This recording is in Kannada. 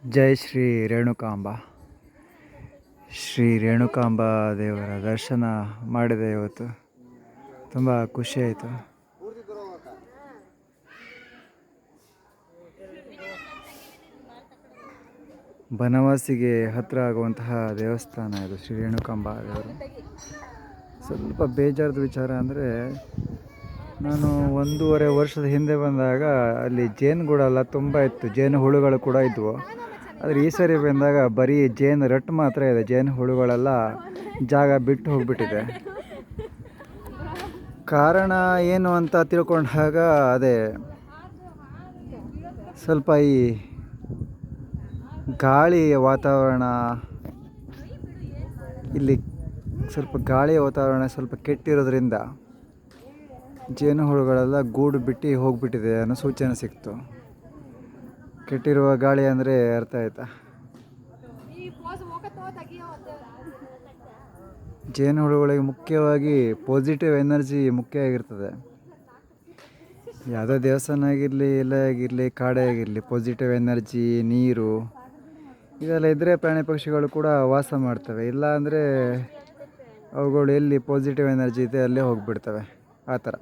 ಜೈ ಶ್ರೀ ರೇಣುಕಾಂಬ. ಶ್ರೀ ರೇಣುಕಾಂಬ ದೇವರ ದರ್ಶನ ಮಾಡಿದೆ ಇವತ್ತು. ತುಂಬ ಖುಷಿಯಾಯಿತು. ಬನವಾಸಿಗೆ ಹತ್ತಿರ ಆಗುವಂತಹ ದೇವಸ್ಥಾನ ಇದು ಶ್ರೀ ರೇಣುಕಾಂಬ ದೇವರು. ಸ್ವಲ್ಪ ಬೇಜಾರದ ವಿಚಾರ ಅಂದರೆ, ನಾನು 1.5 ವರ್ಷದ ಹಿಂದೆ ಬಂದಾಗ ಅಲ್ಲಿ ಜೇನುಗೂಡೆಲ್ಲ ತುಂಬ ಇತ್ತು, ಜೇನು ಹುಳುಗಳು ಕೂಡ ಇದ್ವು. ಆದರೆ ಈ ಸರಿ ಬಂದಾಗ ಬರೀ ಜೇನು ರಟ್ಟು ಮಾತ್ರ ಇದೆ, ಜೇನು ಹುಳುಗಳೆಲ್ಲ ಜಾಗ ಬಿಟ್ಟು ಹೋಗಿಬಿಟ್ಟಿದೆ. ಕಾರಣ ಏನು ಅಂತ ತಿಳ್ಕೊಂಡಾಗ ಅದೇ ಸ್ವಲ್ಪ ಈ ಗಾಳಿಯ ವಾತಾವರಣ, ಇಲ್ಲಿ ಸ್ವಲ್ಪ ಗಾಳಿಯ ವಾತಾವರಣ ಸ್ವಲ್ಪ ಕೆಟ್ಟಿರೋದ್ರಿಂದ ಜೇನು ಹುಳುಗಳೆಲ್ಲ ಗೂಡು ಬಿಟ್ಟು ಹೋಗಿಬಿಟ್ಟಿದೆ ಅನ್ನೋ ಸೂಚನೆ ಸಿಕ್ತು. ಕೆಟ್ಟಿರುವ ಗಾಳಿ ಅಂದರೆ ಅರ್ಥ ಆಯ್ತಾ? ಜೇನು ಹುಳುಗಳಿಗೆ ಮುಖ್ಯವಾಗಿ ಪಾಸಿಟಿವ್ ಎನರ್ಜಿ ಮುಖ್ಯ ಆಗಿರ್ತದೆ. ಯಾವುದೋ ದೇವಸ್ಥಾನ ಆಗಿರಲಿ, ಎಲ್ಲೇ ಆಗಿರಲಿ, ಕಾಡೇ ಆಗಿರಲಿ, ಪಾಸಿಟಿವ್ ಎನರ್ಜಿ, ನೀರು ಇದೆಲ್ಲ ಇದ್ದರೆ ಪ್ರಾಣಿ ಪಕ್ಷಿಗಳು ಕೂಡ ವಾಸ ಮಾಡ್ತವೆ. ಇಲ್ಲ ಅಂದರೆ ಅವುಗಳು ಎಲ್ಲಿ ಪಾಸಿಟಿವ್ ಎನರ್ಜಿ ಇದೆ ಅಲ್ಲೇ ಹೋಗಿಬಿಡ್ತವೆ. ಆ ಥರ.